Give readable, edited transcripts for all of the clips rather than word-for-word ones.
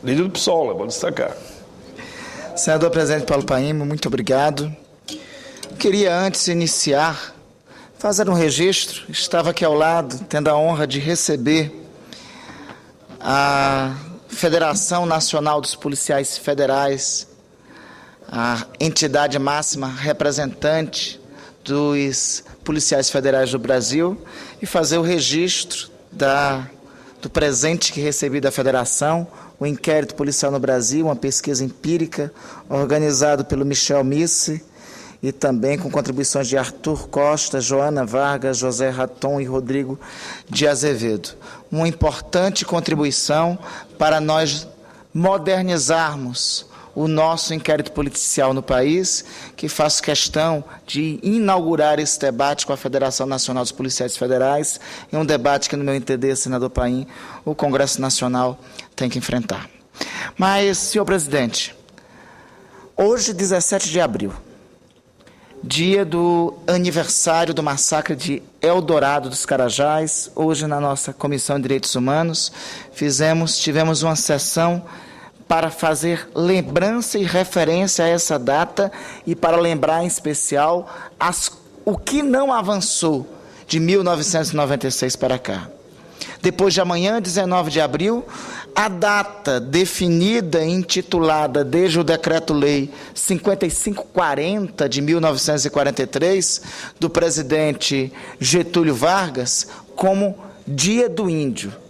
Líder do PSOL, vou destacar. Senador presidente Paulo Paim, muito obrigado. Queria, antes de iniciar, fazer um registro. Estava aqui ao lado, tendo a honra de receber a Federação Nacional dos Policiais Federais, a entidade máxima representante dos policiais federais do Brasil, e fazer o registro do presente que recebi da Federação, o Inquérito Policial no Brasil, uma pesquisa empírica organizada pelo Michel Misse e também com contribuições de Arthur Costa, Joana Vargas, José Raton e Rodrigo de Azevedo. Uma importante contribuição para nós modernizarmos o nosso inquérito policial no país, que faço questão de inaugurar esse debate com a Federação Nacional dos Policiais Federais, em um debate que, no meu entender, senador Paim, o Congresso Nacional tem que enfrentar. Mas, senhor presidente, hoje, 17 de abril, dia do aniversário do massacre de Eldorado dos Carajás, hoje na nossa Comissão de Direitos Humanos, tivemos uma sessão para fazer lembrança e referência a essa data e para lembrar em especial o que não avançou de 1996 para cá. Depois de amanhã, 19 de abril, a data definida e intitulada desde o Decreto-Lei 5540 de 1943, do presidente Getúlio Vargas, como Dia do Índio.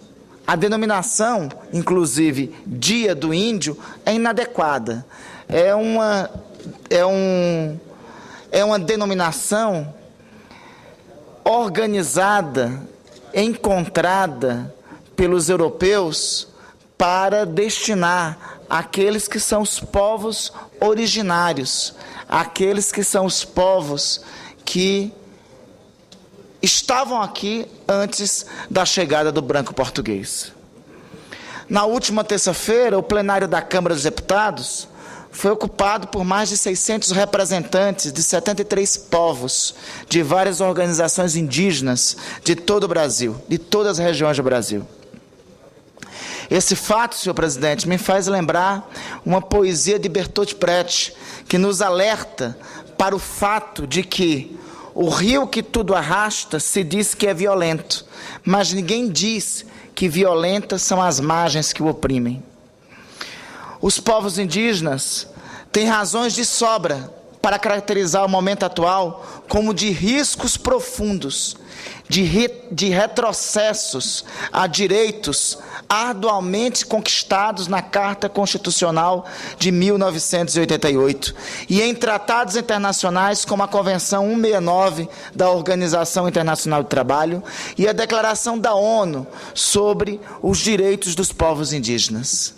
A denominação, inclusive, Dia do Índio, é inadequada. É uma denominação organizada, encontrada pelos europeus para destinar aqueles que são os povos originários, aqueles que são os povos que estavam aqui antes da chegada do branco português. Na última terça-feira, o plenário da Câmara dos Deputados foi ocupado por mais de 600 representantes de 73 povos, de várias organizações indígenas de todo o Brasil, de todas as regiões do Brasil. Esse fato, senhor presidente, me faz lembrar uma poesia de Bertolt Brecht, que nos alerta para o fato de que o rio que tudo arrasta se diz que é violento, mas ninguém diz que violentas são as margens que o oprimem. Os povos indígenas têm razões de sobra para caracterizar o momento atual como de riscos profundos, de retrocessos a direitos arduamente conquistados na Carta Constitucional de 1988 e em tratados internacionais como a Convenção 169 da Organização Internacional do Trabalho e a Declaração da ONU sobre os direitos dos povos indígenas.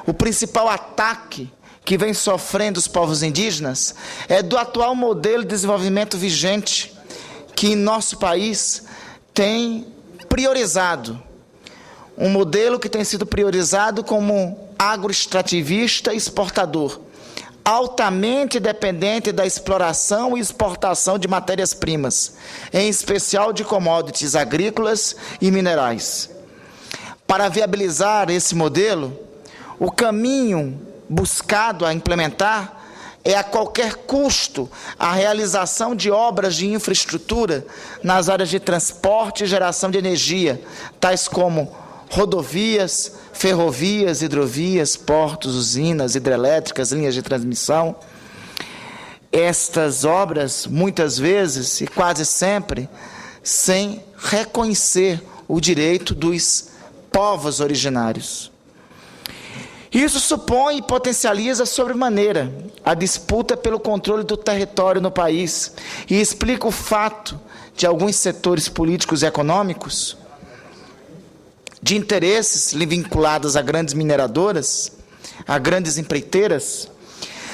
O principal ataque que vem sofrendo os povos indígenas é do atual modelo de desenvolvimento vigente que em nosso país tem priorizado. Um modelo que tem sido priorizado como agroextrativista e exportador, altamente dependente da exploração e exportação de matérias-primas, em especial de commodities agrícolas e minerais. Para viabilizar esse modelo, o caminho buscado a implementar é a qualquer custo a realização de obras de infraestrutura nas áreas de transporte e geração de energia, tais como rodovias, ferrovias, hidrovias, portos, usinas, hidrelétricas, linhas de transmissão. Estas obras, muitas vezes e quase sempre, sem reconhecer o direito dos povos originários. Isso supõe e potencializa sobremaneira a disputa pelo controle do território no país e explica o fato de alguns setores políticos e econômicos de interesses vinculados a grandes mineradoras, a grandes empreiteiras,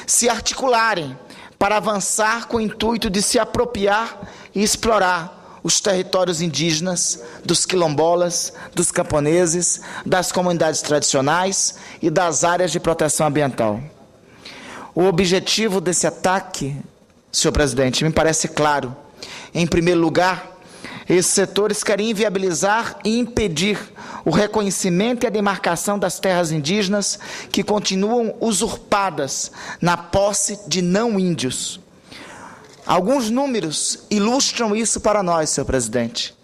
se articularem para avançar com o intuito de se apropriar e explorar os territórios indígenas, dos quilombolas, dos camponeses, das comunidades tradicionais e das áreas de proteção ambiental. O objetivo desse ataque, senhor presidente, me parece claro. Em primeiro lugar, Esses setores querem inviabilizar e impedir o reconhecimento e a demarcação das terras indígenas que continuam usurpadas na posse de não-índios. Alguns números ilustram isso para nós, senhor presidente.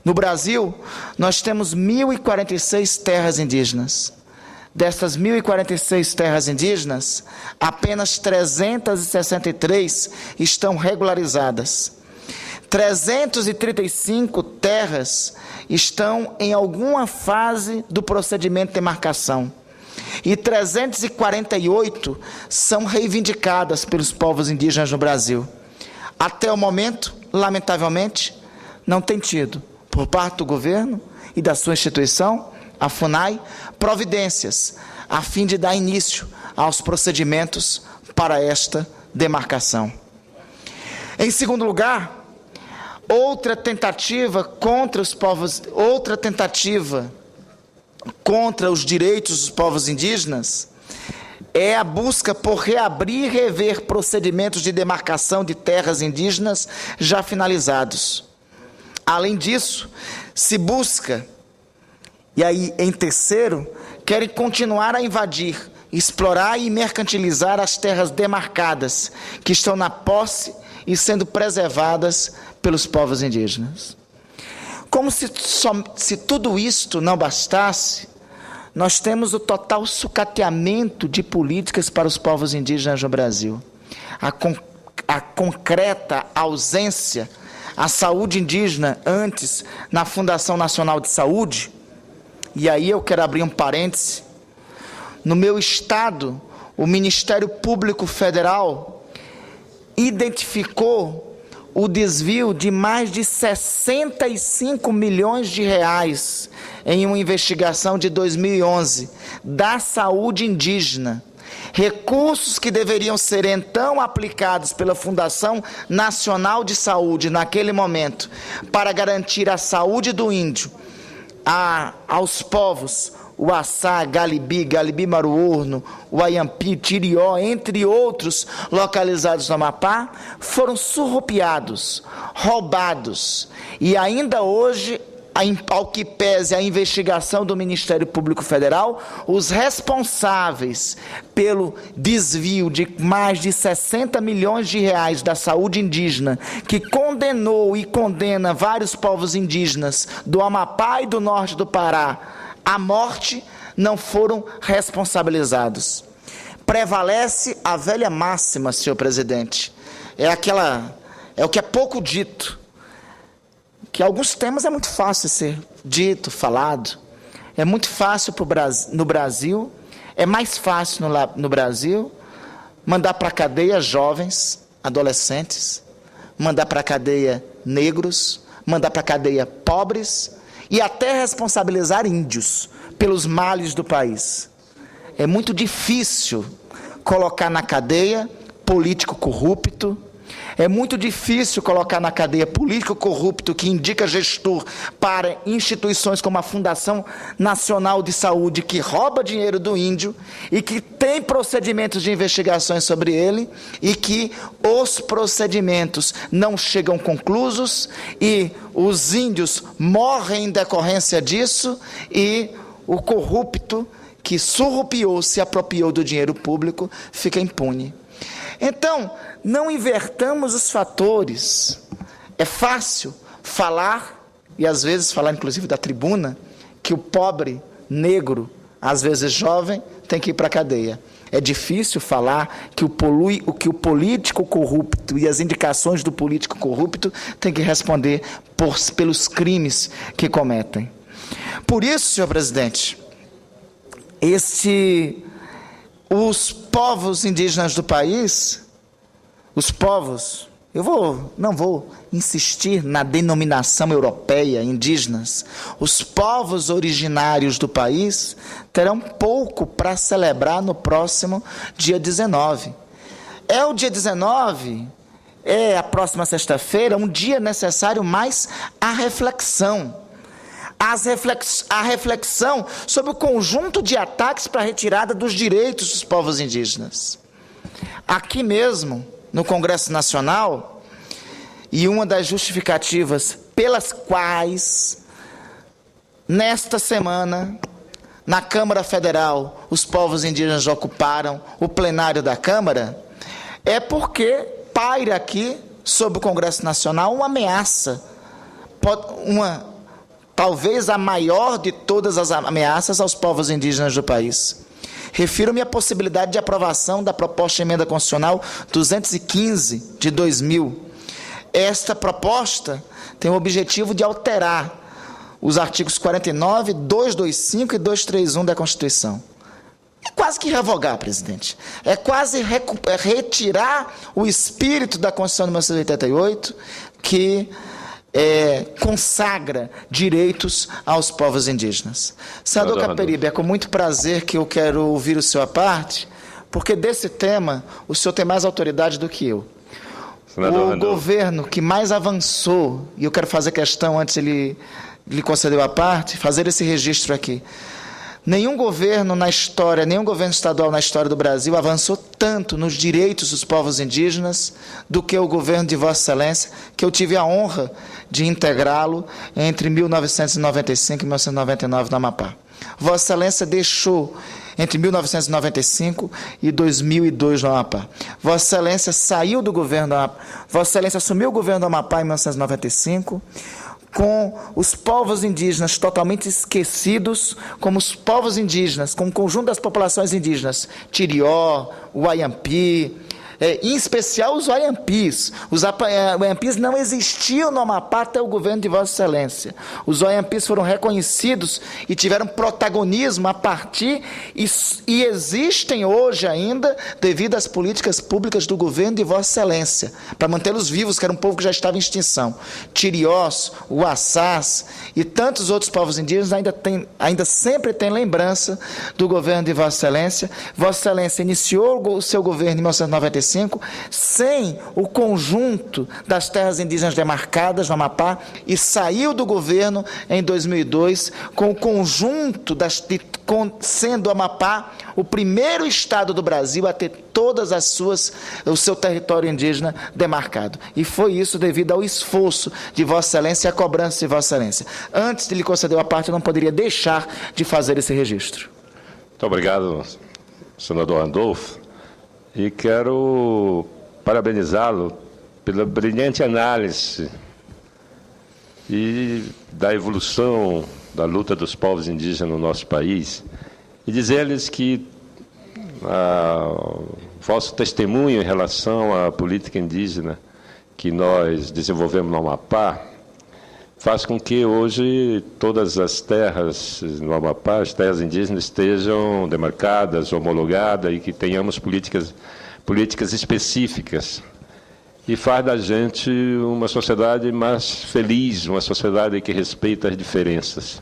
No Brasil, nós temos 1.046 terras indígenas. Dessas 1.046 terras indígenas, apenas 363 estão regularizadas. 335 terras estão em alguma fase do procedimento de demarcação. E 348 são reivindicadas pelos povos indígenas no Brasil. Até o momento, lamentavelmente, não tem tido, por parte do governo e da sua instituição, a FUNAI, providências a fim de dar início aos procedimentos para esta demarcação. Em segundo lugar, outra tentativa contra os direitos dos povos indígenas é a busca por reabrir e rever procedimentos de demarcação de terras indígenas já finalizados. Além disso, se busca, e aí em terceiro, querem continuar a invadir, explorar e mercantilizar as terras demarcadas que estão na posse e sendo preservadas pelos povos indígenas. Como se tudo isto não bastasse, nós temos o total sucateamento de políticas para os povos indígenas no Brasil. A concreta ausência à saúde indígena antes na Fundação Nacional de Saúde, e aí eu quero abrir um parêntese. No meu estado, o Ministério Público Federal identificou o desvio de mais de 65 milhões de reais em uma investigação de 2011 da saúde indígena. Recursos que deveriam ser então aplicados pela Fundação Nacional de Saúde naquele momento para garantir a saúde do índio aos povos Uaçá, Galibi, Galibi-Maruorno, Uaiampi, Tirió, entre outros localizados no Amapá, foram surrupiados, roubados. E ainda hoje, ao que pese a investigação do Ministério Público Federal, os responsáveis pelo desvio de mais de 60 milhões de reais da saúde indígena, que condenou e condena vários povos indígenas do Amapá e do norte do Pará à morte, não foram responsabilizados. Prevalece a velha máxima, senhor presidente. É o que é pouco dito, que alguns temas é muito fácil ser dito, falado. É muito fácil no Brasil, é mais fácil no Brasil mandar para a cadeia jovens, adolescentes, mandar para a cadeia negros, mandar para a cadeia pobres, e até responsabilizar índios pelos males do país. É muito difícil colocar na cadeia político corrupto, é muito difícil colocar na cadeia político corrupto que indica gestor para instituições como a Fundação Nacional de Saúde, que rouba dinheiro do índio e que tem procedimentos de investigações sobre ele e que os procedimentos não chegam conclusos e os índios morrem em decorrência disso e o corrupto que surrupiou, se apropriou do dinheiro público, fica impune. Então, não invertamos os fatores. É fácil falar, e às vezes falar inclusive da tribuna, que o pobre negro, às vezes jovem, tem que ir para a cadeia. É difícil falar que o político corrupto e as indicações do político corrupto têm que responder pelos crimes que cometem. Por isso, senhor presidente, os povos indígenas do país, não vou insistir na denominação europeia, indígenas, os povos originários do país terão pouco para celebrar no próximo dia 19. O dia 19, a próxima sexta-feira, um dia necessário mais à reflexão. A reflexão sobre o conjunto de ataques para a retirada dos direitos dos povos indígenas. Aqui mesmo, no Congresso Nacional, e uma das justificativas pelas quais, nesta semana, na Câmara Federal, os povos indígenas ocuparam o plenário da Câmara, é porque paira aqui, sobre o Congresso Nacional, uma ameaça, talvez a maior de todas as ameaças aos povos indígenas do país. Refiro-me à possibilidade de aprovação da proposta de emenda constitucional 215 de 2000. Esta proposta tem o objetivo de alterar os artigos 49, 225 e 231 da Constituição. É quase que revogar, presidente. É quase retirar o espírito da Constituição de 1988, que consagra direitos aos povos indígenas. Senador Caperibe, é com muito prazer que eu quero ouvir o senhor à parte, porque desse tema o senhor tem mais autoridade do que eu. O governo que mais avançou, e eu quero fazer questão, antes ele lhe concedeu a parte, fazer esse registro aqui. Nenhum governo na história, nenhum governo estadual na história do Brasil avançou tanto nos direitos dos povos indígenas do que o governo de Vossa Excelência, que eu tive a honra de integrá-lo entre 1995 e 1999 no Amapá. Vossa Excelência deixou entre 1995 e 2002 no Amapá. Vossa Excelência saiu do governo do Amapá. Vossa Excelência assumiu o governo do Amapá em 1995, com os povos indígenas totalmente esquecidos, como os povos indígenas, como o conjunto das populações indígenas, Tirió, Uaiampi, em especial os Uaiampis. Os Uaiampis não existiam no Amapá até o governo de Vossa Excelência. Os Uaiampis foram reconhecidos e tiveram protagonismo a partir, e existem hoje ainda, devido às políticas públicas do governo de Vossa Excelência, para mantê-los vivos, que era um povo que já estava em extinção. Tiriós, Uaçás e tantos outros povos indígenas ainda sempre têm lembrança do governo de Vossa Excelência. Vossa Excelência iniciou o seu governo em 1995, sem o conjunto das terras indígenas demarcadas no Amapá, e saiu do governo em 2002 com o conjunto sendo o Amapá o primeiro estado do Brasil a ter todas o seu território indígena demarcado. E foi isso devido ao esforço de Vossa Excelência e à cobrança de Vossa Excelência. Antes de lhe conceder a parte, eu não poderia deixar de fazer esse registro. Muito obrigado, senador Randolfo. E quero parabenizá-lo pela brilhante análise e da evolução da luta dos povos indígenas no nosso país, e dizer-lhes que o vosso testemunho em relação à política indígena que nós desenvolvemos no Amapá faz com que hoje todas as terras no Amapá, as terras indígenas, estejam demarcadas, homologadas, e que tenhamos políticas específicas. E faz da gente uma sociedade mais feliz, uma sociedade que respeita as diferenças.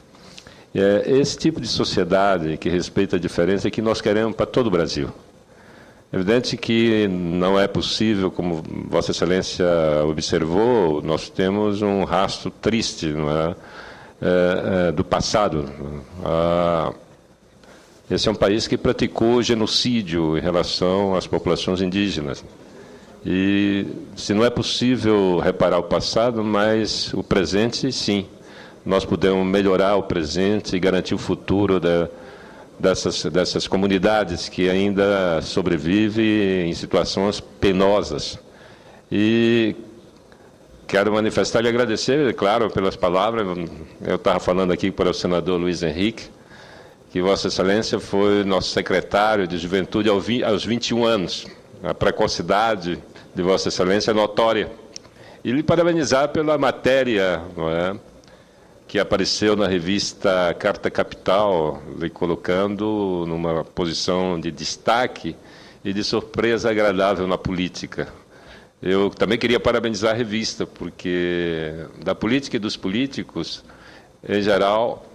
É esse tipo de sociedade que respeita a diferença que nós queremos para todo o Brasil. É evidente que não é possível, como Vossa Excelência observou, nós temos um rastro triste, não é? Do passado. Esse é um país que praticou genocídio em relação às populações indígenas. E se não é possível reparar o passado, mas o presente, sim. Nós podemos melhorar o presente e garantir o futuro dessas comunidades que ainda sobrevivem em situações penosas. E quero manifestar e agradecer, claro, pelas palavras. Eu estava falando aqui para o senador Luiz Henrique, que Vossa Excelência foi nosso secretário de Juventude aos 21 anos. A precocidade de Vossa Excelência é notória. E lhe parabenizar pela matéria, não é, que apareceu na revista Carta Capital, lhe colocando numa posição de destaque e de surpresa agradável na política. Eu também queria parabenizar a revista, porque da política e dos políticos, em geral,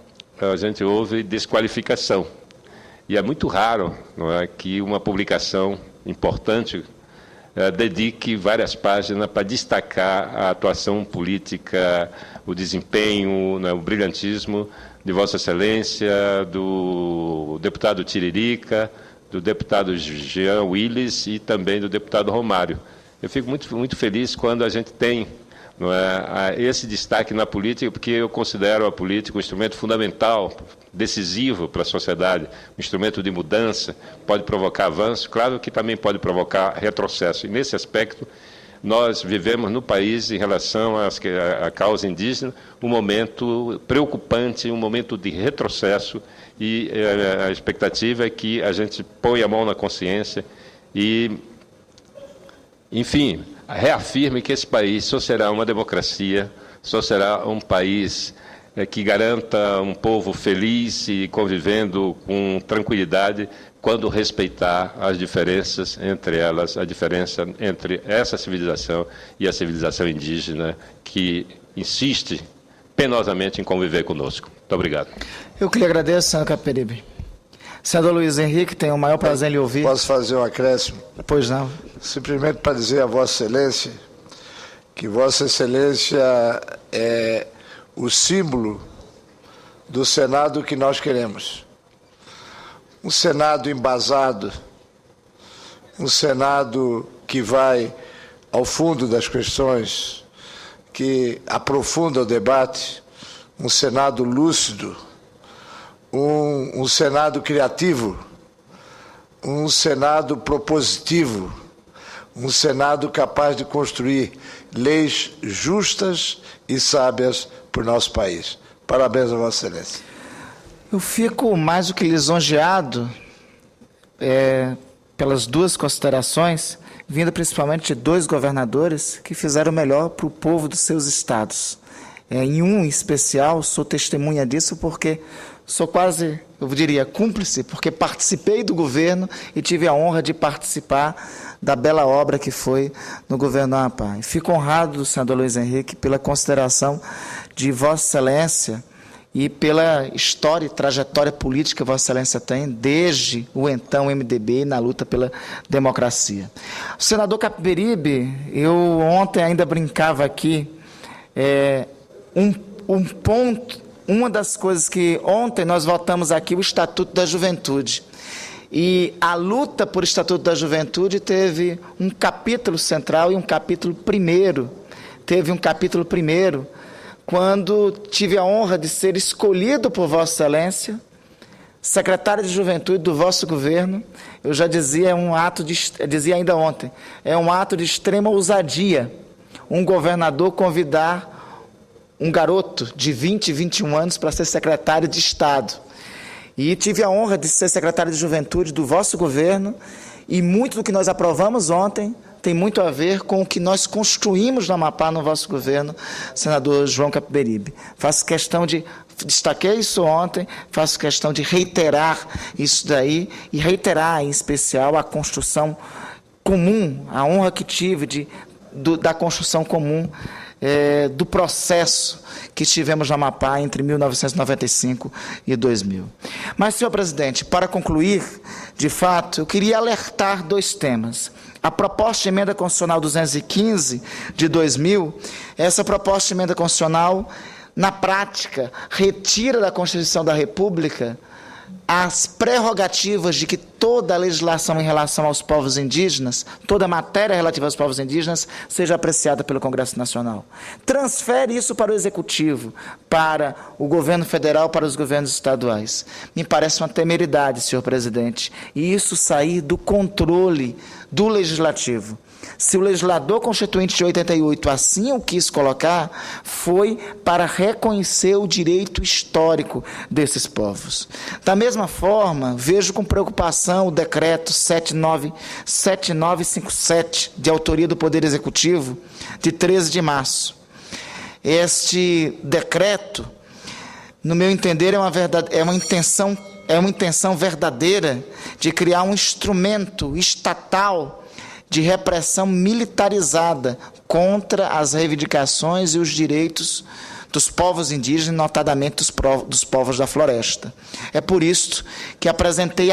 a gente ouve desqualificação. E é muito raro, não é, que uma publicação importante dedique várias páginas para destacar a atuação política, o desempenho, né, o brilhantismo de Vossa Excelência, do deputado Tiririca, do deputado Jean Willis e também do deputado Romário. Eu fico muito feliz quando a gente tem não é, esse destaque na política, porque eu considero a política um instrumento fundamental, decisivo para a sociedade, um instrumento de mudança, pode provocar avanço, claro que também pode provocar retrocesso. E, nesse aspecto, nós vivemos no país, em relação à causa indígena, um momento preocupante, um momento de retrocesso, e a expectativa é que a gente ponha a mão na consciência e, enfim, reafirme que esse país só será uma democracia, só será um país que garanta um povo feliz e convivendo com tranquilidade quando respeitar as diferenças entre elas, a diferença entre essa civilização e a civilização indígena que insiste penosamente em conviver conosco. Muito obrigado. Eu que lhe agradeço, senador Capiberibe. Senador Luiz Henrique, tenho o maior prazer em lhe ouvir. Posso fazer um acréscimo? Pois não. Simplesmente para dizer a Vossa Excelência que Vossa Excelência é o símbolo do Senado que nós queremos. Um Senado embasado, um Senado que vai ao fundo das questões, que aprofunda o debate, um Senado lúcido, um Senado criativo, um Senado propositivo, um Senado capaz de construir leis justas e sábias para o nosso país. Parabéns a Vossa Excelência. Eu fico mais do que lisonjeado pelas duas considerações, vinda principalmente de dois governadores que fizeram o melhor para o povo dos seus estados. Em um especial, sou testemunha disso porque sou quase, eu diria, cúmplice, porque participei do governo e tive a honra de participar da bela obra que foi no governo do Amapá. Fico honrado, senador Luiz Henrique, pela consideração de Vossa Excelência e pela história e trajetória política que Vossa Excelência tem desde o então MDB na luta pela democracia. Senador Capiberibe, eu ontem ainda brincava aqui, uma das coisas que ontem nós votamos aqui, o Estatuto da Juventude. E a luta por Estatuto da Juventude teve um capítulo central e um capítulo primeiro. Teve um capítulo primeiro quando tive a honra de ser escolhido por Vossa Excelência, secretário de Juventude do vosso governo. Eu já dizia, dizia ainda ontem, é um ato de extrema ousadia um governador convidar um garoto de 20, 21 anos para ser secretário de Estado. E tive a honra de ser secretário de Juventude do vosso governo, e muito do que nós aprovamos ontem tem muito a ver com o que nós construímos no Amapá no vosso governo, senador João Capiberibe. Faço questão de, destaquei isso ontem, faço questão de reiterar isso daí, e reiterar em especial a construção comum, a honra que tive da construção comum, do processo que tivemos no Amapá entre 1995 e 2000. Mas, senhor presidente, para concluir, de fato, eu queria alertar dois temas. A proposta de emenda constitucional 215 de 2000, essa proposta de emenda constitucional, na prática, retira da Constituição da República as prerrogativas de que toda a legislação em relação aos povos indígenas, toda a matéria relativa aos povos indígenas, seja apreciada pelo Congresso Nacional. Transfere isso para o Executivo, para o governo federal, para os governos estaduais. Me parece uma temeridade, senhor presidente, e isso sair do controle do Legislativo. Se o legislador constituinte de 88 assim o quis colocar, foi para reconhecer o direito histórico desses povos. Da mesma forma, vejo com preocupação o decreto 7957, de autoria do Poder Executivo, de 13 de março. Este decreto, no meu entender, é uma intenção verdadeira de criar um instrumento estatal de repressão militarizada contra as reivindicações e os direitos dos povos indígenas, notadamente dos povos da floresta. É por isso que apresentei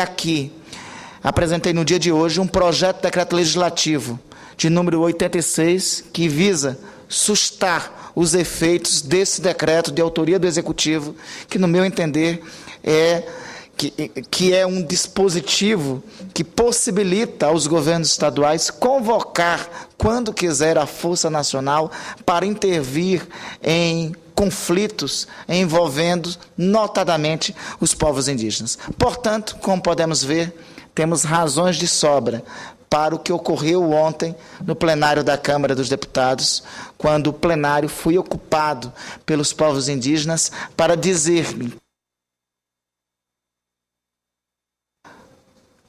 no dia de hoje, um projeto de decreto legislativo de número 86, que visa sustar os efeitos desse decreto de autoria do Executivo, que, no meu entender, é que é um dispositivo que possibilita aos governos estaduais convocar, quando quiser, a Força Nacional para intervir em conflitos envolvendo, notadamente, os povos indígenas. Portanto, como podemos ver, temos razões de sobra para o que ocorreu ontem no plenário da Câmara dos Deputados, quando o plenário foi ocupado pelos povos indígenas para dizer,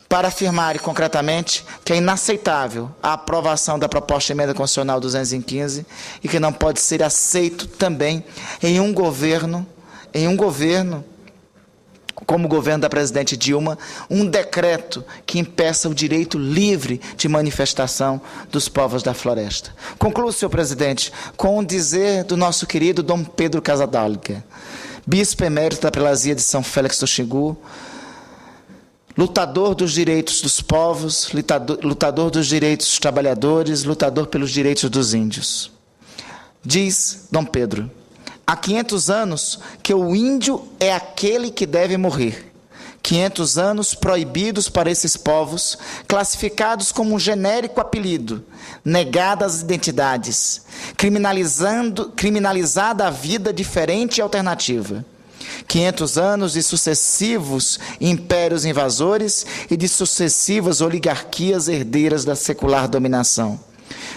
para afirmar concretamente que é inaceitável a aprovação da proposta de emenda constitucional 215 e que não pode ser aceito também em um governo como o governo da presidente Dilma, um decreto que impeça o direito livre de manifestação dos povos da floresta. Concluo, senhor presidente, com o dizer do nosso querido Dom Pedro Casadóliga, bispo emérito da prelazia de São Félix do Xingu, lutador dos direitos dos povos, lutador dos direitos dos trabalhadores, lutador pelos direitos dos índios. Diz Dom Pedro: há 500 anos que o índio é aquele que deve morrer. 500 anos proibidos para esses povos, classificados como um genérico apelido, negadas as identidades, criminalizada a vida diferente e alternativa. 500 anos de sucessivos impérios invasores e de sucessivas oligarquias herdeiras da secular dominação.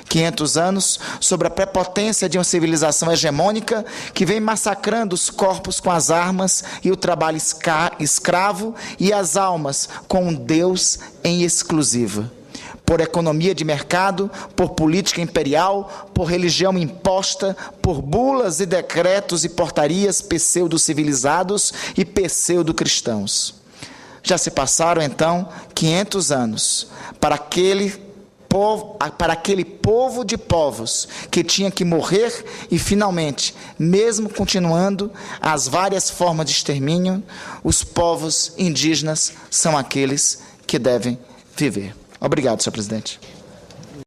500 anos sobre a prepotência de uma civilização hegemônica que vem massacrando os corpos com as armas e o trabalho escravo e as almas com um Deus em exclusiva. Por economia de mercado, por política imperial, por religião imposta, por bulas e decretos e portarias pseudo-civilizados e pseudo-cristãos. Já se passaram, então, 500 anos para aquele povo de povos que tinha que morrer e, finalmente, mesmo continuando as várias formas de extermínio, os povos indígenas são aqueles que devem viver. Obrigado, senhor presidente.